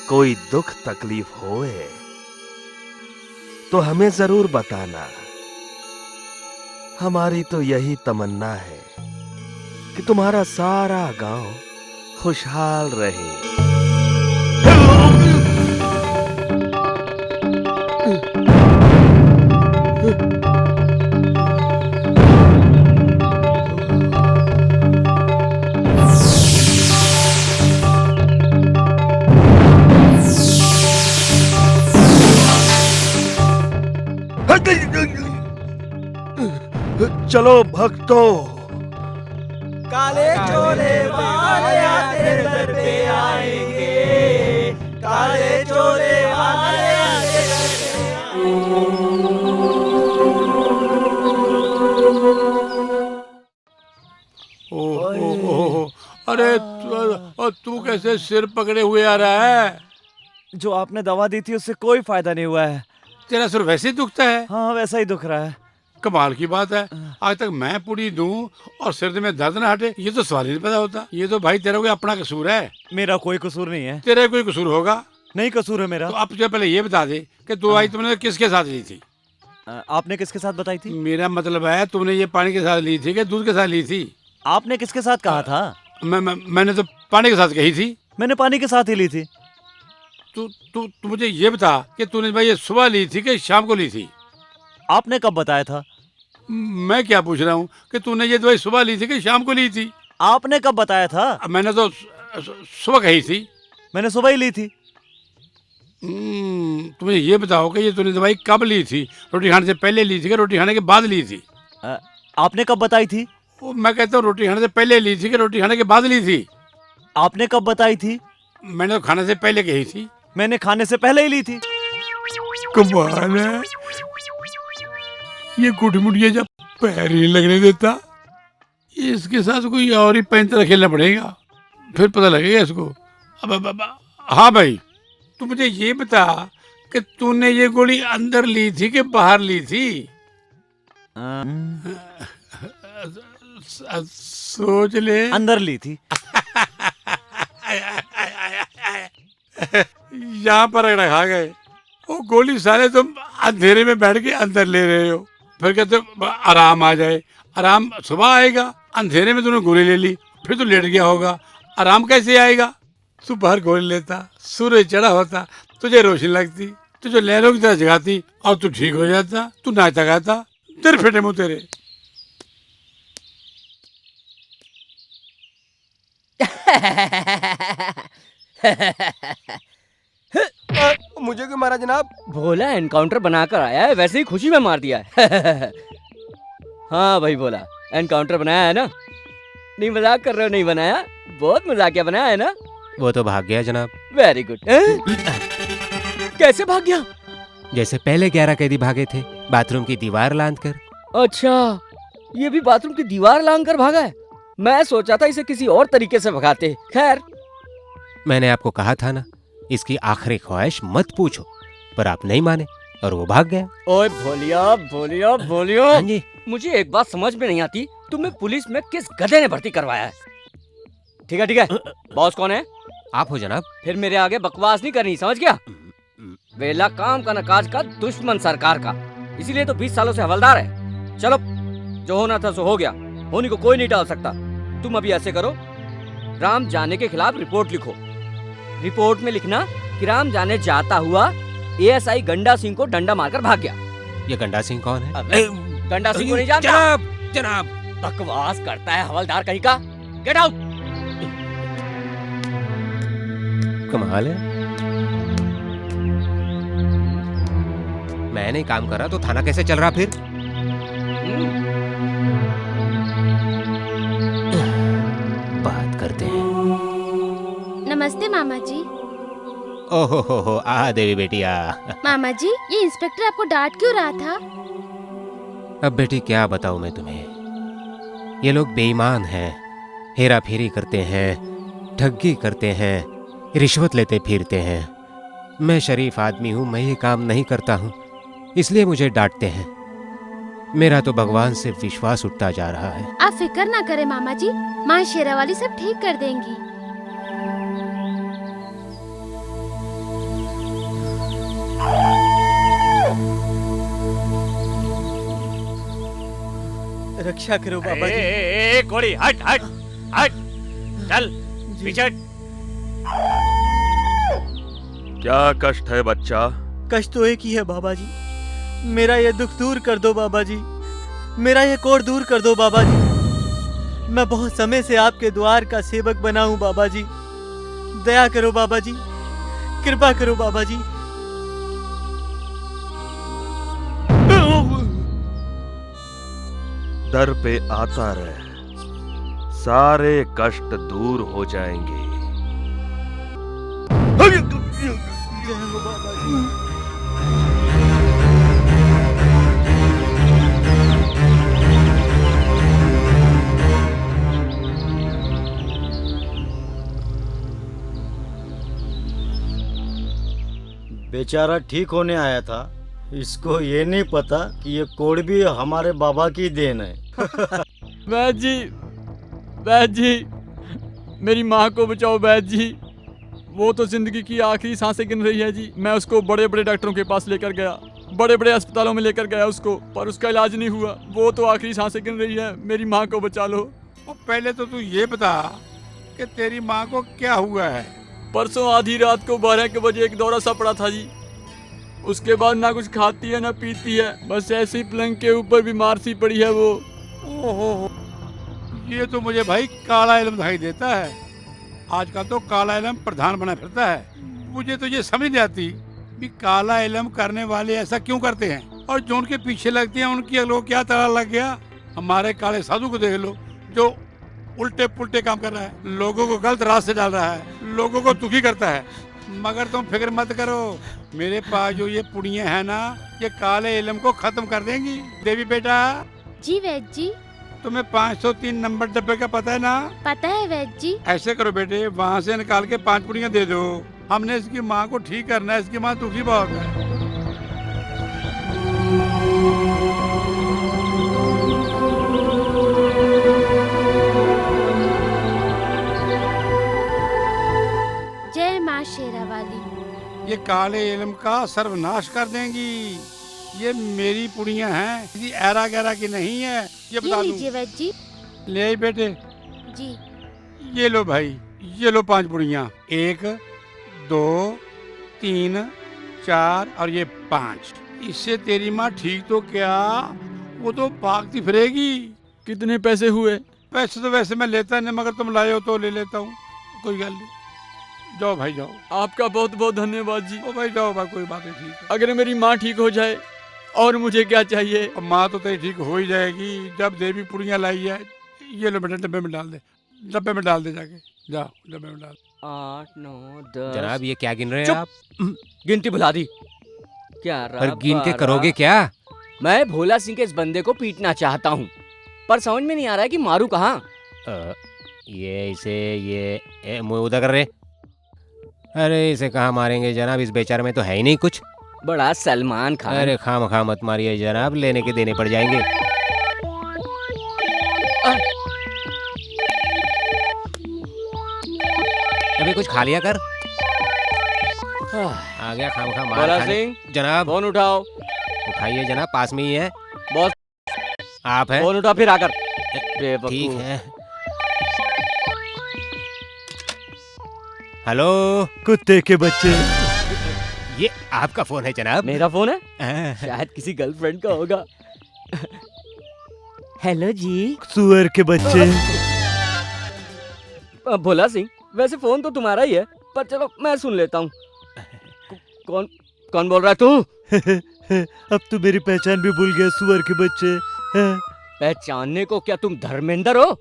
कोई दुख तकलीफ होए तो हमें जरूर बताना। हमारी तो यही तमन्ना है कि तुम्हारा सारा गांव खुशहाल रहे। चलो भक्तों,
काले चोले वाले तेरे दर पे आएंगे। काले चोले वाले तेरे दर
पे। अरे तू कैसे सिर पकड़े हुए आ रहा है?
जो आपने दवा दी थी उससे कोई फायदा नहीं हुआ है।
तेरा सिर वैसे ही दुखता है?
हाँ, वैसा ही दुख रहा है।
कमाल की बात है, आज तक मैं पुड़ी दूं और सिर में दर्द ना हटे, ये तो सवाल ही नहीं पता होता। ये तो भाई तेरा कोई अपना कसूर है।
मेरा कोई कसूर नहीं है।
तेरा कोई कसूर होगा?
नहीं कसूर है मेरा।
तो अब जो पहले ये बता दे कि दवाई तुमने किसके साथ ली थी?
आपने किसके साथ बताई थी?
मेरा मतलब है तुमने ये पानी के साथ ली थी कि दूध के साथ ली थी?
आपने किसके साथ कहा था?
मैंने तो पानी के साथ कही थी।
मैंने पानी के साथ ही ली थी।
तू मुझे ये बता कि तूने भाई ये सुबह ली थी कि शाम को ली थी?
आपने कब बताया था?
मैं क्या पूछ रहा हूँ कि तूने ये दवाई सुबह ली थी कि शाम को ली थी?
आपने कब बताया था?
मैंने तो सुबह कही थी।
मैंने सुबह ही ली थी।
तुम्हें ये बताओ कि ये तूने दवाई कब ली थी? रोटी खाने से पहले ली थी कि रोटी खाने के बाद ली थी?
आपने कब बताई थी?
मैं कहता हूँ रोटी खाने से पहले ली थी कि रोटी खाने के बाद ली थी?
आपने कब बताई थी?
मैंने तो खाने से पहले कही थी।
मैंने खाने से पहले ही ली थी।
कमाल है, ये कुटी मुटिया जब पैर ही लगने देता। इसके साथ कोई और ही पैंतरा खेलना पड़ेगा, फिर पता लगेगा इसको। अब हाँ भाई, तू मुझे ये बता कि तूने ये गोली अंदर ली थी कि बाहर ली थी? सोच ले।
अंदर ली थी।
यहाँ पर रखा गए। वो गोली साले तुम अंधेरे में बैठ के अंदर ले रहे हो, फिर कहते आराम आ जाए। आराम सुबह आएगा, अंधेरे में तूने गोली ले ली, फिर तू लेट गया होगा, आराम कैसे आएगा? तू बाहर गोली लेता, सूरज चढ़ा होता, तुझे रोशनी लगती, तुझे लहरों की तरह जगाती और तू ठीक हो जाता, तू नाचता गाता। तेरे फेटे मुंह तेरे।
मुझे क्यों मारा जनाब? भोला एनकाउंटर बनाकर आया है, वैसे ही खुशी में मार दिया है। हाँ भाई भोला, एनकाउंटर बनाया है ना? नहीं मजाक कर रहे हो? नहीं बनाया? बहुत मजाकिया बनाया है ना?
वो तो भाग गया जनाब।
Very good. कैसे भाग गया?
जैसे पहले 11 कैदी भागे थे, बाथरूम की दीवार लांद कर।
अच्छा, ये भी बाथरूम की दीवार लांग कर भागा है? मैं सोचा था इसे किसी और तरीके से भगाते। खैर,
मैंने आपको कहा था ना, इसकी आखिरी ख्वाहिश मत पूछो, पर आप नहीं माने और वो भाग गया।
ओए भोलिया भोलिया भोलिया,
हाँ जी।
मुझे एक बात समझ में नहीं आती, तुम्हें पुलिस में किस गधे ने भर्ती करवाया है? ठीक है ठीक है, बॉस कौन है?
आप हो जनाब।
फिर मेरे आगे बकवास नहीं करनी, समझ गया? वेला काम का नकाज का दुश्मन सरकार का, इसीलिए तो 20 सालों से हवलदार है। चलो, जो होना था सो हो गया, होने को कोई नहीं टाल सकता। तुम अभी ऐसे करो, राम जाने के खिलाफ रिपोर्ट लिखो। रिपोर्ट में लिखना कि राम जाने जाता हुआ एएसआई गंडा सिंह को डंडा मारकर भाग गया।
ये गंडा सिंह कौन है?
गंडा सिंह को नहीं जानता?
जनाब जनाब,
बकवास करता है हवलदार कहीं का। Get out.
कमाल है, मैं नहीं काम कर रहा तो थाना कैसे चल रहा फिर? बात करते हैं।
नमस्ते मामा जी।
ओहो आ देवी बेटी आ।
मामा जी, ये इंस्पेक्टर आपको डांट क्यों रहा था?
अब बेटी क्या बताऊं मैं तुम्हें, ये लोग बेईमान हैं, हेरा फेरी करते हैं, ठगी करते हैं, रिश्वत लेते फिरते हैं। मैं शरीफ आदमी हूँ, मैं ये काम नहीं करता हूँ, इसलिए मुझे डांटते हैं। मेरा तो भगवान से विश्वास उठता जा रहा है।
आप फिक्र ना करें मामा जी, माँ शेरावाली सब ठीक कर देंगी।
रक्षा करो बाबा जी।
ए, घोड़ी हट हट हट, चल पीछे हट।
क्या कष्ट है बच्चा?
कष्ट तो एक ही है बाबा जी, मेरा ये दुख दूर कर दो बाबा जी, मेरा ये कोढ़ दूर कर दो बाबा जी। मैं बहुत समय से आपके द्वार का सेवक बना हूँ बाबा जी, दया करो बाबा जी, कृपा करो बाबा जी।
दर पे आता रह, सारे कष्ट दूर हो जाएंगे।
जय हो बाबा जी।
बेचारा ठीक होने आया था, इसको ये नहीं पता कि ये कोड़ भी हमारे बाबा की देन है।
वैद जी, मेरी माँ को बचाओ वैद जी, वो तो जिंदगी की आखिरी सांसें गिन रही है जी। मैं उसको बड़े बड़े डॉक्टरों के पास लेकर गया, बड़े बड़े अस्पतालों में लेकर गया उसको, पर उसका इलाज नहीं हुआ। वो तो आखिरी सांसें गिन रही है, मेरी माँ को बचा लो।
और पहले तो तू ये बता कि तेरी माँ को क्या हुआ है?
परसों आधी रात को 12 के बजे एक दौरा सा पड़ा था जी। उसके बाद ना कुछ खाती है ना पीती है, बस ऐसी पलंग के ऊपर बीमार सी पड़ी है वो।
ओहो, ये तो मुझे भाई काला इल्म दिखाई देता है। आजकल तो काला इल्म प्रधान बना फिरता है। मुझे तो ये समझ नहीं आती कि काला इल्म करने वाले ऐसा क्यों करते हैं, और जो उनके पीछे लगते हैं उनकी लोग क्या ताला लग गया। हमारे काले साधु को देख लो, जो उल्टे पुल्टे काम कर रहा है, लोगों को गलत रास्ते डाल रहा है, लोगों को दुखी करता है। मगर तुम फिक्र मत करो, मेरे पास जो ये पुड़ियाँ हैं ना, ये काले इल्म को खत्म कर देंगी। देवी बेटा।
जी वैद जी।
तुम्हें 503 नंबर डब्बे का पता है ना?
पता है वैद जी।
ऐसे करो बेटे, वहाँ से निकाल के 5 पुड़ियाँ दे दो। हमने इसकी माँ को ठीक करना है, इसकी माँ दुखी बहुत है। काले इल्म का सर्वनाश कर देंगी। ये मेरी पुड़ियां हैं, किसी ऐरा गैरा की नहीं है, ये बता दूं।
लीजिए वैद्य जी।
ले आई बेटे,
जी।
ये लो भाई, ये लो 5 पुड़ियां। 1 2 3 4 और ये 5। इससे तेरी माँ ठीक तो क्या, वो तो भागती फिरेगी।
कितने पैसे हुए?
पैसे तो वैसे मैं लेता नहीं, मगर तुम लाए हो तो ले लेता हूँ, कोई गल नहीं। जाओ भाई जाओ।
आपका बहुत बहुत धन्यवाद जी।
ओ भाई जाओ भाई, कोई बात नहीं, ठीक है।
अगर मेरी माँ ठीक हो जाए और मुझे क्या चाहिए?
अब माँ तो तेरी ठीक हो ही जाएगी। जब देवी पुड़ियाँ लाई है, ये लो बेटा, डब्बे में डाल दे, डब्बे में डाल दे जाके, जाओ डब्बे में डाल।
8 9 10।
जनाब ये क्या गिन रहे हैं आप?
गिनती भुला दी। क्या
पर गिन के करोगे क्या?
मैं भोला सिंह के इस बंदे को पीटना चाहता हूँ, पर समझ में नहीं आ रहा है कि मारू कहाँ।
ये इसे ये मुँह उधर कर रहे। अरे इसे कहाँ मारेंगे जनाब, इस बेचारे में तो है ही नहीं कुछ।
बड़ा सलमान खान।
अरे खामखा मत मारिए जनाब, लेने के देने पड़ जाएंगे। अभी कुछ खा लिया कर। आ गया खामखा मार
भोला
खाने।
सिंह
जनाब
फोन उठाओ।
उठाइए जनाब, पास में ही है।
बॉस
आप हैं?
फोन उठा फिर आकर।
ठीक है। हेलो
कुत्ते के बच्चे।
ये आपका फोन है जनाब?
मेरा फोन है? शायद किसी गर्लफ्रेंड का होगा। हेलो जी।
सुअर के बच्चे।
भोला सिंह, वैसे फोन तो तुम्हारा ही है, पर चलो मैं सुन लेता हूँ। कौन कौन बोल रहा है तू?
अब तू मेरी पहचान भी भूल गया, सुअर के बच्चे।
पहचानने को क्या तुम धर्मेंद्र हो?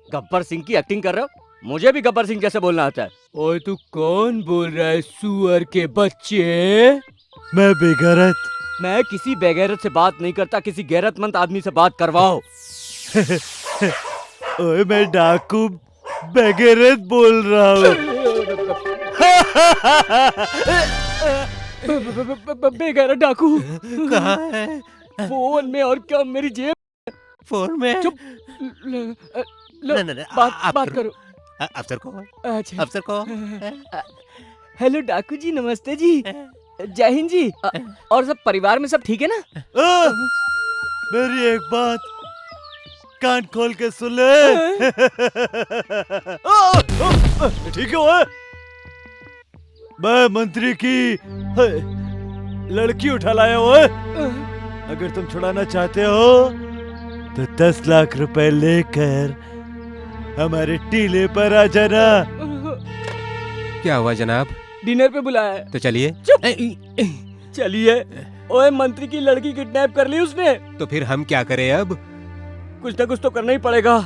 गब्बर सिंह की एक्टिंग कर रहे हो? मुझे भी गब्बर सिंह जैसे बोलना आता है। ओए तू कौन बोल रहा है सुअर के बच्चे?
मैं बेगैरत।
मैं किसी बेगैरत से बात नहीं करता, किसी गैरतमंद आदमी से बात करवाओ।
ओए मैं डाकू बेगैरत बोल रहा हूँ।
बेगैरत डाकू
कहाँ है?
फोन में, और क्या मेरी जेब।
फोन में?
चुप। बात करो।
अफसर को।
अच्छा
अफसर को।
हेलो डाकू जी, नमस्ते जी, जय हिंद जी। और सब परिवार में सब ठीक है ना?
मेरी एक बात कान खोल के सुन ले। ठीक है वो? मैं मंत्री की लड़की उठा लाया हूँ। अगर तुम छुड़ाना चाहते हो तो 10 लाख रुपए लेकर हमारे टीले पर आ जाना।
क्या हुआ जनाब?
डिनर पे बुलाया है।
तो चलिए।
चुप। चलिए। ओए मंत्री की लड़की किडनैप कर ली उसने।
तो फिर हम क्या करें अब?
कुछ ना कुछ तो करना ही पड़ेगा।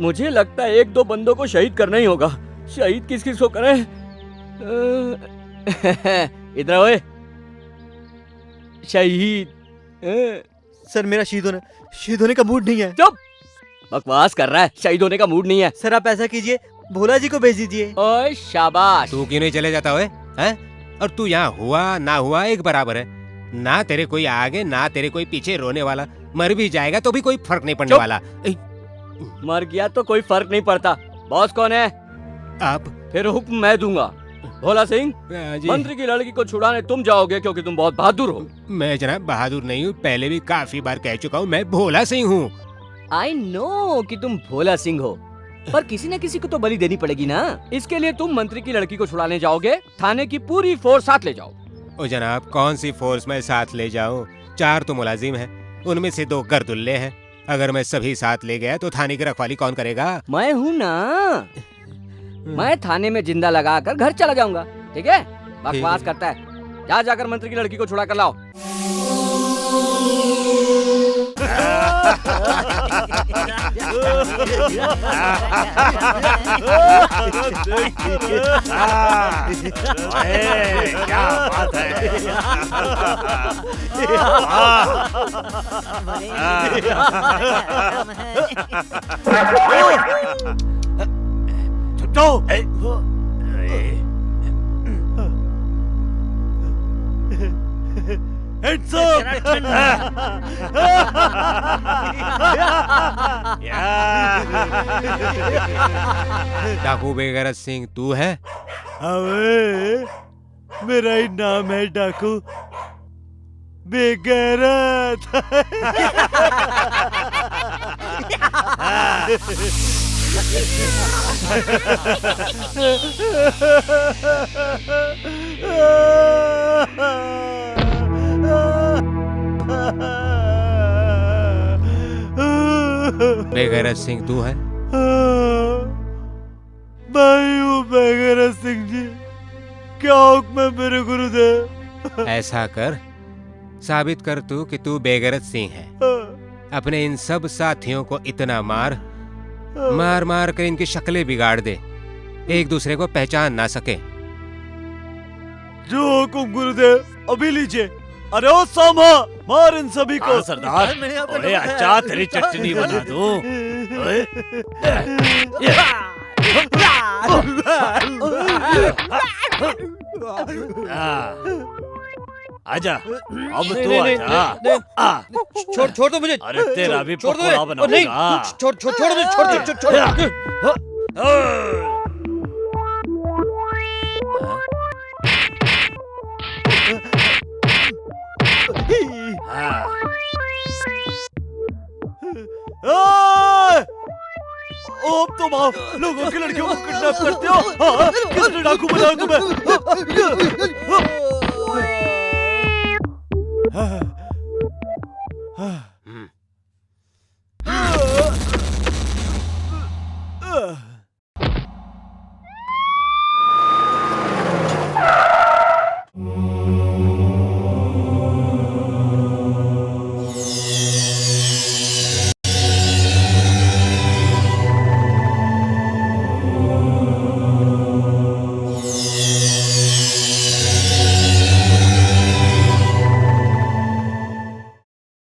मुझे लगता है 1-2 बंदों को शहीद करना ही होगा। शहीद किस किस को करें? इधर ओए। शहीद।
सर मेरा शहीद होने का मूड नहीं है।
चुप। बकवास कर रहा है, शहीद होने का मूड नहीं है।
सर आप ऐसा कीजिए, भोला जी को भेज दीजिए।
ओए शाबाश।
तू क्यों नहीं चले जाता ओए? हैं? और तू यहाँ हुआ ना हुआ एक बराबर है। ना तेरे कोई आगे ना तेरे कोई पीछे रोने वाला। मर भी जाएगा तो भी कोई फर्क नहीं पड़ने वाला।
मर गया तो कोई फर्क नहीं पड़ता। बॉस कौन है?
आप।
फिर हुक्म मैं दूंगा। भोला सिंह, मंत्री की लड़की को छुड़ाने तुम जाओगे क्योंकि तुम बहुत बहादुर हो।
मैं जनाब बहादुर नहीं हूँ, पहले भी काफी बार कह चुका हूँ, मैं भोला सिंह हूँ।
आई नो कि तुम भोला सिंह हो, पर किसी न किसी को तो बलि देनी पड़ेगी ना। इसके लिए तुम मंत्री की लड़की को छुड़ाने जाओगे, थाने की पूरी फोर्स साथ ले जाओ।
ओ जनाब कौन सी फोर्स मैं साथ ले जाऊं? 4 तो मुलाजिम हैं, उनमें से 2 गर्दुल्ले हैं। अगर मैं सभी साथ ले गया तो थाने की रखवाली कौन करेगा?
मैं हूँ ना। मैं थाने में जिंदा लगा कर घर चला जाऊंगा। ठीक है? बकवास करता है। जाकर मंत्री की लड़की को छुड़ा कर लाओ।
क्या बात है।
डाकू बेगैरत सिंह तू है?
अबे मेरा ही नाम है डाकू बेगैरत।
बेगैरत सिंह तू है?
मैं हूँ बेगैरत सिंह जी। क्या हुक्म है मेरे गुरुदेव?
ऐसा कर, साबित कर तू कि तू बेगैरत सिंह है। अपने इन सब साथियों को इतना मार मार कर इनकी शक्लें बिगाड़ दे, एक दूसरे को पहचान ना सके।
जो हुक्म गुरुदेव, अभी लीजिए। अरे ओ सामा, मार इन सभी को।
सरदार, अरे अच्छा तेरी चटनी बना दूं। आजा, अब तो आजा।
छोड़ दो मुझे।
अरे तेरा भी
छोड़ दो।
पकोड़ा बनाऊंगा।
छोड़।
अब तुम आओ, लोगों की लड़कियों को किडनैप करते हो। हाँ, किसने डाकू बनाया तुम्हें?